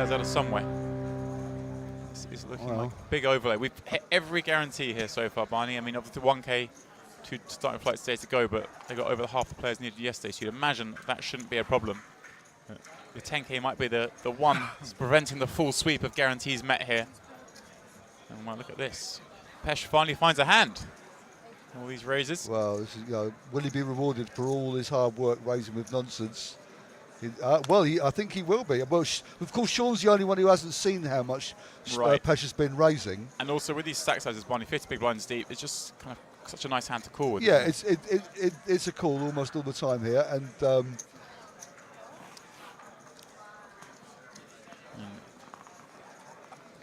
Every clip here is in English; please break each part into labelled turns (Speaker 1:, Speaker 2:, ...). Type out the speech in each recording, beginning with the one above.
Speaker 1: players out of somewhere. It's looking like a big overlay. We've hit every guarantee here so far, Barney. I mean, obviously 1K, 2 starting flights today to go, but they got over half the players needed yesterday, so you'd imagine that shouldn't be a problem. The 10K might be the one that's preventing the full sweep of guarantees met here. And well, look at this. Pesh finally finds a hand. All these raises.
Speaker 2: Well, this is, will he be rewarded for all his hard work raising with nonsense? I think he will be. Well, of course, Sean's the only one who hasn't seen how much Pesh has been raising.
Speaker 1: And also with these stack sizes, Barney, 50 big blinds deep, it's just kind of such a nice hand to call with.
Speaker 2: Yeah, it's a call almost all the time here, and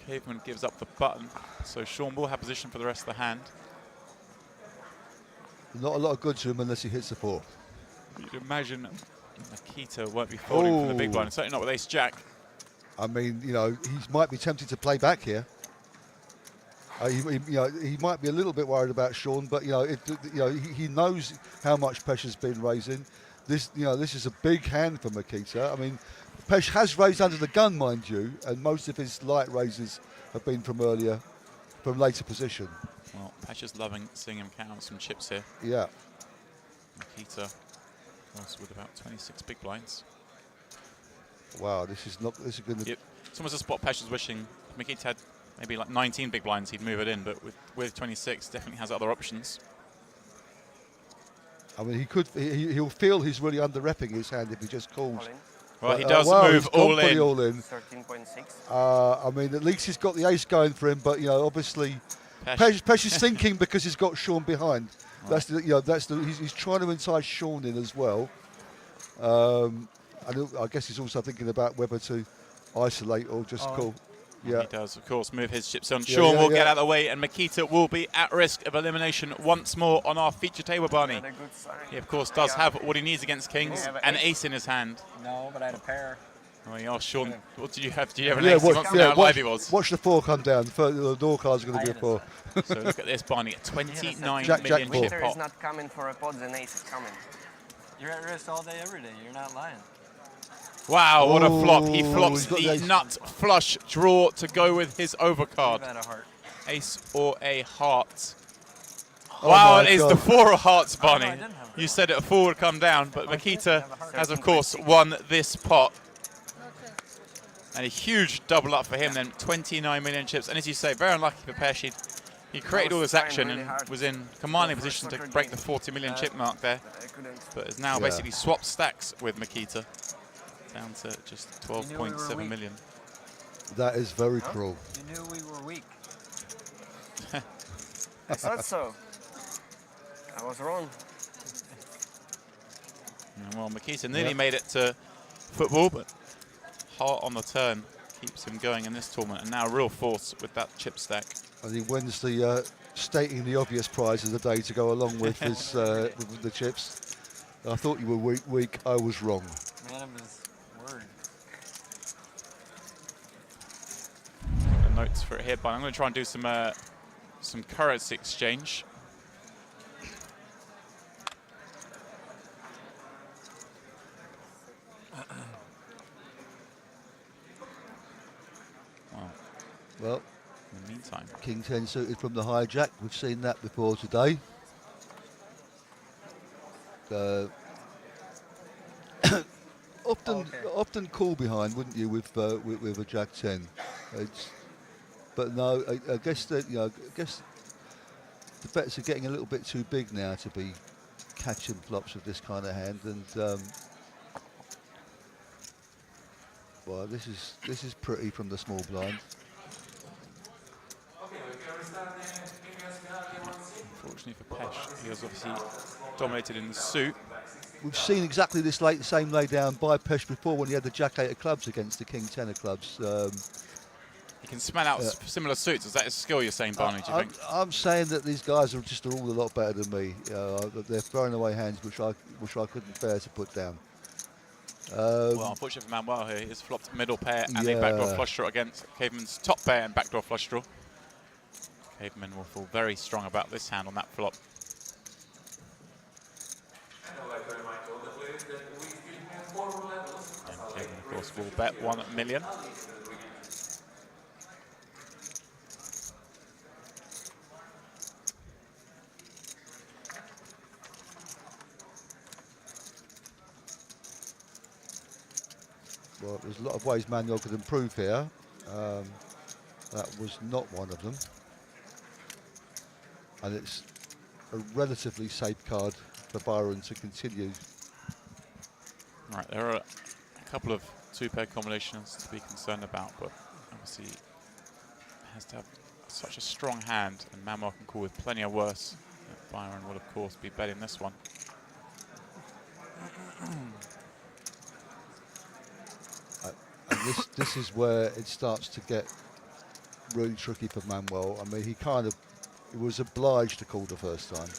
Speaker 1: Caveman gives up the button, so Sean will have position for the rest of the hand.
Speaker 2: Not a lot of good to him unless he hits the 4.
Speaker 1: You'd imagine Makita won't be folding from the big blind, certainly not with ace-jack.
Speaker 2: I mean, he might be tempted to play back here. He might be a little bit worried about Sean, but he knows how much Pesh has been raising. This is a big hand for Makita. I mean, Pesh has raised under the gun, mind you, and most of his light raises have been from later position.
Speaker 1: Well, Pesh is loving seeing him count some chips here.
Speaker 2: Yeah.
Speaker 1: Makita also with about 26 big blinds.
Speaker 2: Wow, this is going to.
Speaker 1: Yep. It's almost a spot Pesh is wishing. Makita had maybe like 19 big blinds, he'd move it in, but with 26, definitely has other options.
Speaker 2: I mean, he'll feel he's really under-repping his hand if he just calls.
Speaker 1: Well, he does move all in.
Speaker 2: 13.6. I mean, at least he's got the ace going for him, but obviously, Pesh is thinking because he's got Sean behind. Right. He's trying to entice Sean in as well. And I guess he's also thinking about whether to isolate or just call.
Speaker 1: Yeah, he does, of course, move his chips on. Sean will get out of the way, and Makita will be at risk of elimination once more on our feature table, Barney. He, of course, does have what he needs against kings, an ace in his hand.
Speaker 3: No, but I had a pair.
Speaker 1: Oh, you asked Sean, what did you have? Did you have an ace?
Speaker 2: Watch the 4 come down. The door cards are going to be a 4.
Speaker 1: So look at this, Barney, 29
Speaker 2: Jack
Speaker 1: million chip
Speaker 4: Peter
Speaker 1: pot.
Speaker 4: is not coming for a pot, the ace is coming.
Speaker 3: You're at risk all day, every day. You're not lying.
Speaker 1: Wow, what a flop. He flops the nut flush draw to go with his overcard. Ace or a heart. Wow, it is the 4 of hearts, Barney. You said a 4 would come down, but Makita has, of course, won this pot. And a huge double up for him then, 29 million chips. And as you say, very unlucky for Pesh. He created all this action and was in commanding position to break the 40 million chip mark there. But has now basically swapped stacks with Makita. Down to just 12.7 million.
Speaker 2: That is very cruel.
Speaker 3: You knew we were weak.
Speaker 4: I thought so. I was wrong.
Speaker 1: Well, Makita nearly made it to football, but heart on the turn keeps him going in this tournament. And now real force with that chip stack.
Speaker 2: And he wins the stating the obvious prize of the day to go along with his with the chips. I thought you were weak. I was wrong.
Speaker 3: Man of his word.
Speaker 1: The notes for it here, but I'm going to try and do some currency exchange.
Speaker 2: Well,
Speaker 1: in the meantime,
Speaker 2: King 10 suited from the hijack. We've seen that before today. Often call behind, wouldn't you, with a Jack 10? But no, I guess that I guess the bets are getting a little bit too big now to be catching flops with this kind of hand, and well, this is pretty from the small blind.
Speaker 1: Unfortunately for Pesh, he was obviously dominated in the suit.
Speaker 2: We've seen exactly this same lay down by Pesh before when he had the Jack 8 of clubs against the King 10 of clubs.
Speaker 1: He can smell out similar suits. Is that a skill you're saying, Barney, do you think?
Speaker 2: I'm saying that these guys are just all a lot better than me. They're throwing away hands which I couldn't bear to put down.
Speaker 1: Well, unfortunately for Manuel here, he's flopped middle pair and a backdoor flush draw against Caveman's top pair and backdoor flush draw. Caveman will feel very strong about this hand on that flop. And Caveman, of course, will bet 1 million.
Speaker 2: Well, there's a lot of ways Manuel could improve here. That was not one of them. And it's a relatively safe card for Byron to continue.
Speaker 1: Right, there are a couple of two-pair combinations to be concerned about, but obviously it has to have such a strong hand, and Manuel can call with plenty of worse. Byron will, of course, be betting this one.
Speaker 2: And this is where it starts to get really tricky for Manuel. I mean, he was obliged to call the first time.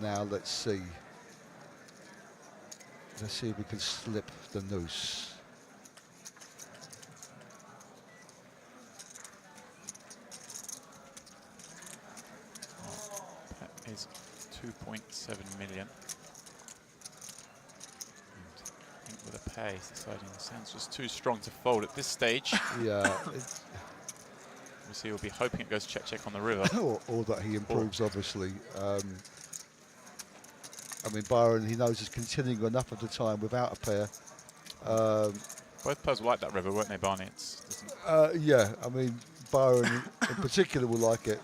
Speaker 2: Now let's see. Let's see if we can slip the noose.
Speaker 1: That is 2.7 million. With a pair, he's deciding the sounds just too strong to fold at this stage.
Speaker 2: Yeah.
Speaker 1: Obviously, we'll be hoping it goes check on the river.
Speaker 2: or that he improves, obviously. I mean, Byron, he knows is continuing enough of the time without a pair.
Speaker 1: Both pairs like that river, weren't they, Barney?
Speaker 2: Yeah, I mean, Byron in particular will like it.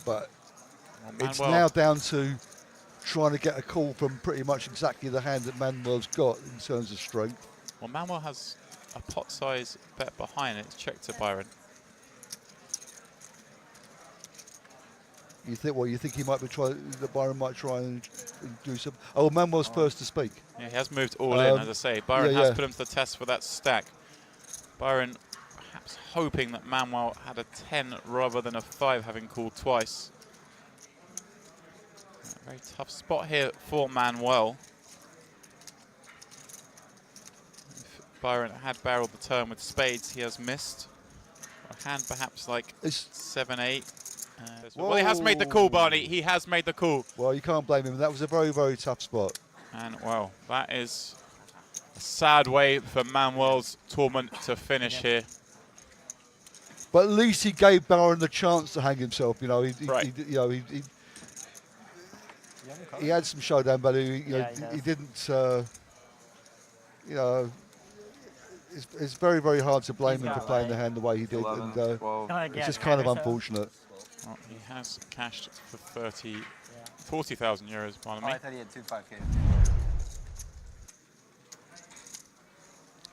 Speaker 2: But it's now down to trying to get a call from pretty much exactly the hand that Manuel's got in terms of strength.
Speaker 1: Well, Manuel has a pot size bet behind it. It's checked to Byron.
Speaker 2: You think he might be that Byron might try and do something? Oh, Manuel's first to speak.
Speaker 1: Yeah, he has moved all in, as I say. Byron has put him to the test for that stack. Byron perhaps hoping that Manuel had a 10 rather than a 5, having called twice. A very tough spot here for Manuel. If Byron had barreled the turn with spades, he has missed. A hand perhaps like 7-8. Well, he has made the call, Barney. He has made the call.
Speaker 2: Well, you can't blame him. That was a very, very tough spot.
Speaker 1: And, well, that is a sad way for Manuel's tournament to finish here.
Speaker 2: But at least he gave Byron the chance to hang himself. You know, he had some showdown value. He didn't. It's very, very hard to blame him for playing the hand the way he did,
Speaker 4: 11,
Speaker 2: and it's just kind of unfortunate.
Speaker 1: Well, he has cashed for 40,000 euros, pardon me.
Speaker 3: I thought he had 2.5K.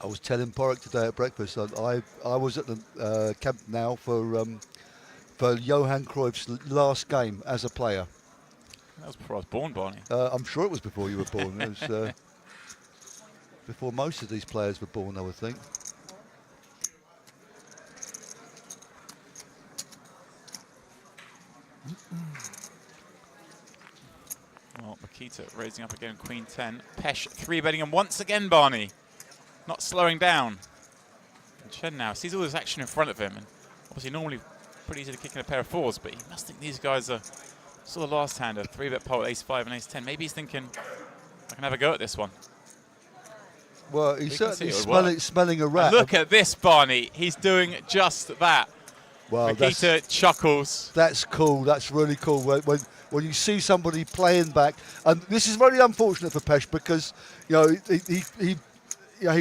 Speaker 2: I was telling Porrick today at breakfast that I was at the Camp Nou for Johan Cruyff's last game as a player.
Speaker 1: That was before I was born, Barney.
Speaker 2: I'm sure it was before you were born. It was before most of these players were born, I would think.
Speaker 1: Well, Makita raising up again, Queen 10. Pesh 3-betting him once again, Barney. Not slowing down. And Chen now sees all this action in front of him, and obviously normally pretty easy to kick in a pair of 4s, but he must think these guys are sort of last hand, a 3-bet pot with ace-5 and ace-10. Maybe he's thinking, I can have a go at this one.
Speaker 2: Well, he's certainly smelling a rat.
Speaker 1: And look at this, Barney. He's doing just that.
Speaker 2: Well,
Speaker 1: Makita chuckles.
Speaker 2: That's cool. That's really cool. When you see somebody playing back, and this is very unfortunate for Pesh because he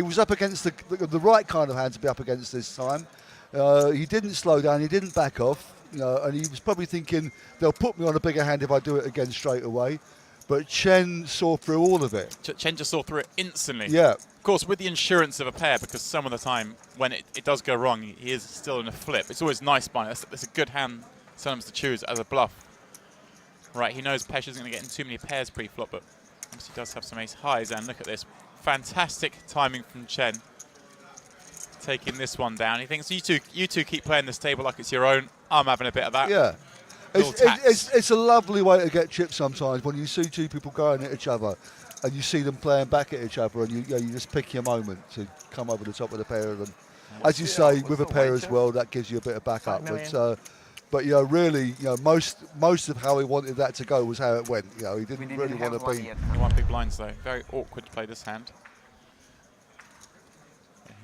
Speaker 2: was up against the right kind of hand to be up against this time. He didn't slow down. He didn't back off. And he was probably thinking they'll put me on a bigger hand if I do it again straight away. But Chen saw through all of it.
Speaker 1: Chen just saw through it instantly.
Speaker 2: Yeah.
Speaker 1: Of course, with the insurance of a pair, because some of the time when it does go wrong, he is still in a flip. It's always nice, Barney. That's a good hand sometimes to choose as a bluff. Right, he knows Pesh isn't going to get in too many pairs pre-flop, but obviously does have some ace highs. And look at this. Fantastic timing from Chen. Taking this one down. He thinks, you two keep playing this table like it's your own. I'm having a bit of that.
Speaker 2: Yeah. It's a lovely way to get chips sometimes when you see two people going at each other and you see them playing back at each other and you just pick your moment to come over the top of the pair of them. As you say, with a pair as well, that gives you a bit of backup. But really, most of how he wanted that to go was how it went. He didn't really want to be.
Speaker 1: One big blinds though. Very awkward to play this hand.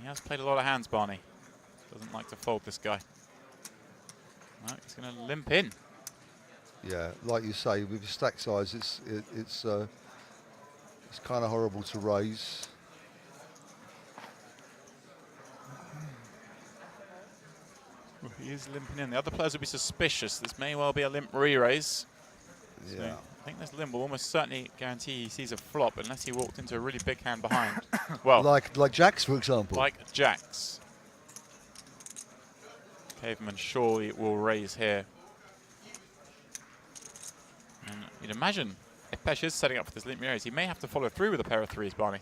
Speaker 1: He has played a lot of hands, Barney. Doesn't like to fold, this guy. Right, he's going to limp in.
Speaker 2: Yeah, like you say, with the stack size, it's kind of horrible to raise.
Speaker 1: Well, he is limping in. The other players will be suspicious. This may well be a limp re-raise. So
Speaker 2: Yeah.
Speaker 1: I think this limp will almost certainly guarantee he sees a flop unless he walked into a really big hand behind. Well,
Speaker 2: Like Jacks, for example.
Speaker 1: like jacks. Caveman surely will raise here. And you'd imagine if Pesh is setting up for this limp re-raise, he may have to follow through with a pair of threes, Barney.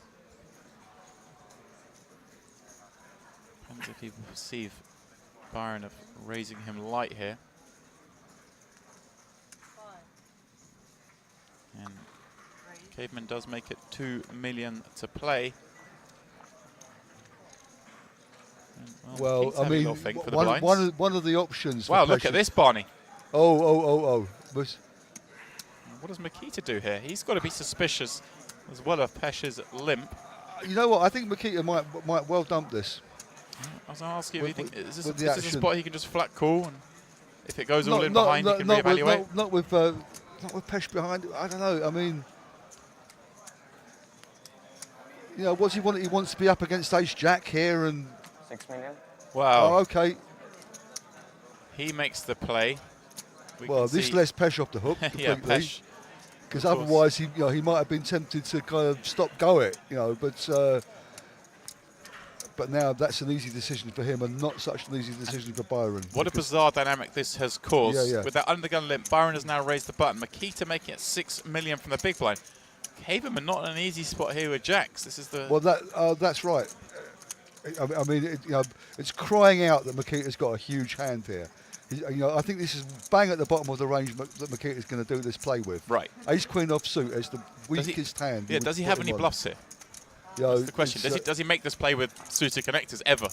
Speaker 1: Depends if he will perceive Byron of raising him light here. And Caveman does make it 2 million to play. And,
Speaker 2: Well,
Speaker 1: Keith's
Speaker 2: I
Speaker 1: having a
Speaker 2: mean,
Speaker 1: little thing for the blinds.
Speaker 2: one of the options.
Speaker 1: Wow,
Speaker 2: for
Speaker 1: look at
Speaker 2: Pesh
Speaker 1: this, Barney.
Speaker 2: Oh. But
Speaker 1: What does Makita do here? He's got to be suspicious as well of Pesh's limp.
Speaker 2: you know what? I think Makita might well dump this.
Speaker 1: I was going to ask you,
Speaker 2: With-
Speaker 1: do you think, is
Speaker 2: with
Speaker 1: this
Speaker 2: the
Speaker 1: a
Speaker 2: action.
Speaker 1: spot he can just flat call? And if it goes all in behind, he can reevaluate?
Speaker 2: Not with Pesh behind. I don't know. I mean, you know, what's he want? He wants to be up against Ace Jack here, and
Speaker 4: 6 million.
Speaker 1: Wow.
Speaker 2: oh, okay.
Speaker 1: He makes the play. We
Speaker 2: Well,
Speaker 1: can
Speaker 2: this
Speaker 1: see-
Speaker 2: lets Pesh off the hook
Speaker 1: yeah,
Speaker 2: completely.
Speaker 1: Pesh.
Speaker 2: Because
Speaker 1: of course.
Speaker 2: otherwise, he might have been tempted to kind of stop go it, but now that's an easy decision for him and not such an easy decision for Byron.
Speaker 1: What a
Speaker 2: because-
Speaker 1: bizarre dynamic this has caused.
Speaker 2: Yeah, yeah.
Speaker 1: With that undergun limp, Byron has now raised the button. Makita making it 6 million from the big blind. Caveman not in an easy spot here with jacks. This is the...
Speaker 2: Well, that's right. I mean, it's crying out that Makita's got a huge hand here. I think this is bang at the bottom of the range that Makita's going to do this play with.
Speaker 1: Right.
Speaker 2: Ace Queen offsuit is the
Speaker 1: Does he-
Speaker 2: weakest hand.
Speaker 1: Yeah, does he have any bluffs here? That's the question. Does he make this play with suited connectors ever?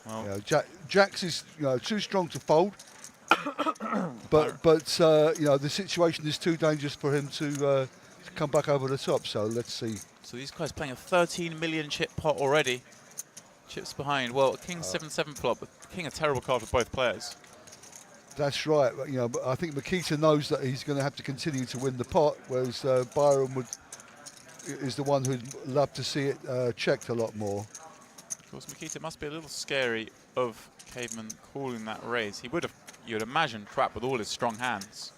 Speaker 1: Well,
Speaker 2: Jacks is too strong to fold, but the situation is too dangerous for him to come back over the top. So let's see.
Speaker 1: so these guys playing a 13 million chip pot already. Chips behind. Well, King 7-7 flop. But King a terrible card for both players.
Speaker 2: That's right. But I think Makita knows that he's going to have to continue to win the pot, whereas Byron is the one who'd love to see it checked a lot more.
Speaker 1: Of course, Makita must be a little scary of Caveman calling that raise. He would have, you'd imagine, trapped with all his strong hands.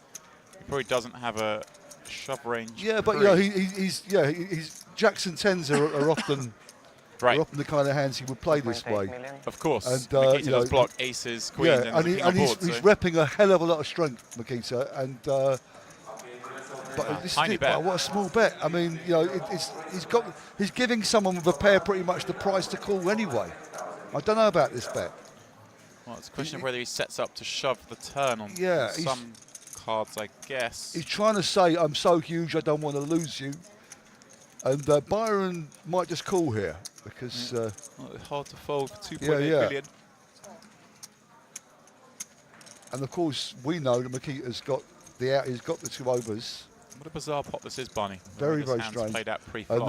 Speaker 1: He probably doesn't have a shove range.
Speaker 2: Yeah, but
Speaker 1: three.
Speaker 2: he's jacks and tens are often
Speaker 1: right.
Speaker 2: are often the kind of hands he would play this
Speaker 4: 2.8
Speaker 2: way.
Speaker 4: million.
Speaker 1: Of course,
Speaker 2: And,
Speaker 1: Makita
Speaker 2: you know,
Speaker 1: does block aces, queens,
Speaker 2: Yeah,
Speaker 1: and,
Speaker 2: and,
Speaker 1: king on
Speaker 2: he's
Speaker 1: board. So
Speaker 2: repping a hell of a lot of strength, Makita, and but this
Speaker 1: tiny
Speaker 2: is it,
Speaker 1: bet.
Speaker 2: but what a small bet. I mean, he's giving someone with a pair pretty much the price to call anyway. I don't know about this bet.
Speaker 1: well, it's a question of whether he sets up to shove the turn on
Speaker 2: Yeah,
Speaker 1: some cards, I guess.
Speaker 2: He's trying to say, I'm so huge, I don't want to lose you. And Byron might just call here because
Speaker 1: Well, it's hard to fold for 2.8
Speaker 2: Yeah.
Speaker 1: million.
Speaker 2: and of course we know that Makita's got he's got the two overs.
Speaker 1: What a bizarre pot this is, Barney. The
Speaker 2: Very,
Speaker 1: way this
Speaker 2: very
Speaker 1: hand's
Speaker 2: strange.
Speaker 1: Played out pre-flop.
Speaker 2: And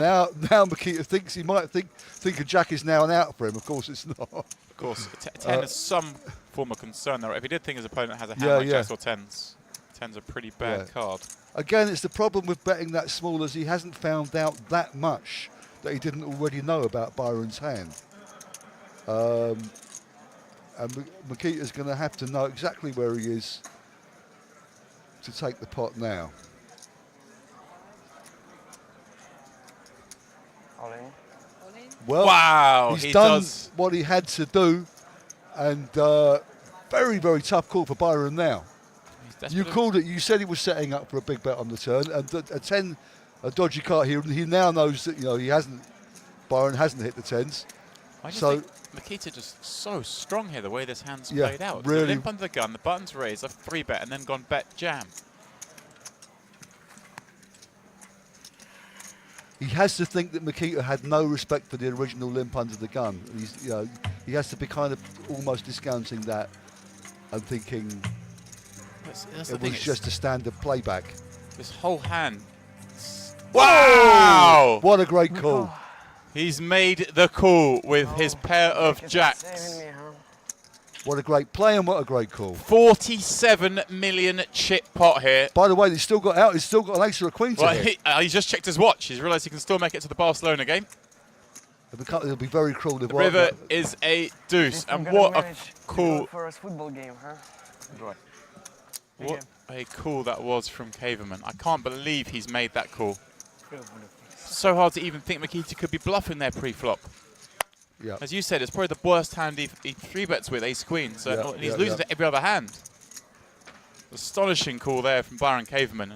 Speaker 2: now Makita thinks he might think a jack is now an out for him. Of course it's not.
Speaker 1: Of course, 10 is some form of concern there. If he did think his opponent has a hand
Speaker 2: Yeah,
Speaker 1: like
Speaker 2: yeah.
Speaker 1: jacks or tens, 10's a pretty bad
Speaker 2: Yeah.
Speaker 1: card.
Speaker 2: Again, it's the problem with betting that small as he hasn't found out that much that he didn't already know about Byron's hand. And Makita's going to have to know exactly where he is to take the pot now.
Speaker 4: All in.
Speaker 2: Well,
Speaker 1: Wow,
Speaker 2: he's
Speaker 1: he
Speaker 2: done
Speaker 1: does.
Speaker 2: what he had to do, and very, very tough call for Byron now.
Speaker 1: He's
Speaker 2: You
Speaker 1: desperate.
Speaker 2: called it. You said he was setting up for a big bet on the turn, and a 10, a dodgy card here. He now knows that Byron hasn't hit the tens.
Speaker 1: I just
Speaker 2: so-
Speaker 1: think Makita just so strong here, the way this hand's
Speaker 2: Yeah,
Speaker 1: played out.
Speaker 2: really.
Speaker 1: The limp under the gun, the button's raised, a 3-bet, and then gone bet jam.
Speaker 2: He has to think that Makita had no respect for the original limp under the gun. He has to be kind of almost discounting that and thinking
Speaker 1: That's the
Speaker 2: it
Speaker 1: thing,
Speaker 2: was
Speaker 1: it's
Speaker 2: just a standard playback.
Speaker 1: this whole hand. Wow!
Speaker 2: What a great call.
Speaker 1: He's made the call with his pair of
Speaker 4: Saving
Speaker 1: jacks.
Speaker 4: me, huh?
Speaker 2: What a great play and what a great call.
Speaker 1: 47 million chip pot here.
Speaker 2: By the way, he's still got out. He's still got an ace or a queen to
Speaker 1: Well,
Speaker 2: hit.
Speaker 1: he's just checked his watch. He's realised he can still make it to the Barcelona game.
Speaker 2: It'll be very cruel.
Speaker 1: The river is a deuce, and what a call!
Speaker 4: For a football game, huh?
Speaker 3: Enjoy.
Speaker 1: What a call that was from Caverman. I can't believe he's made that call. So hard to even think Makita could be bluffing there pre-flop.
Speaker 2: Yeah.
Speaker 1: As you said, it's probably the worst hand he 3-bets with, ace queen. So and he's losing to every other hand. Astonishing call there from Byron Caverman.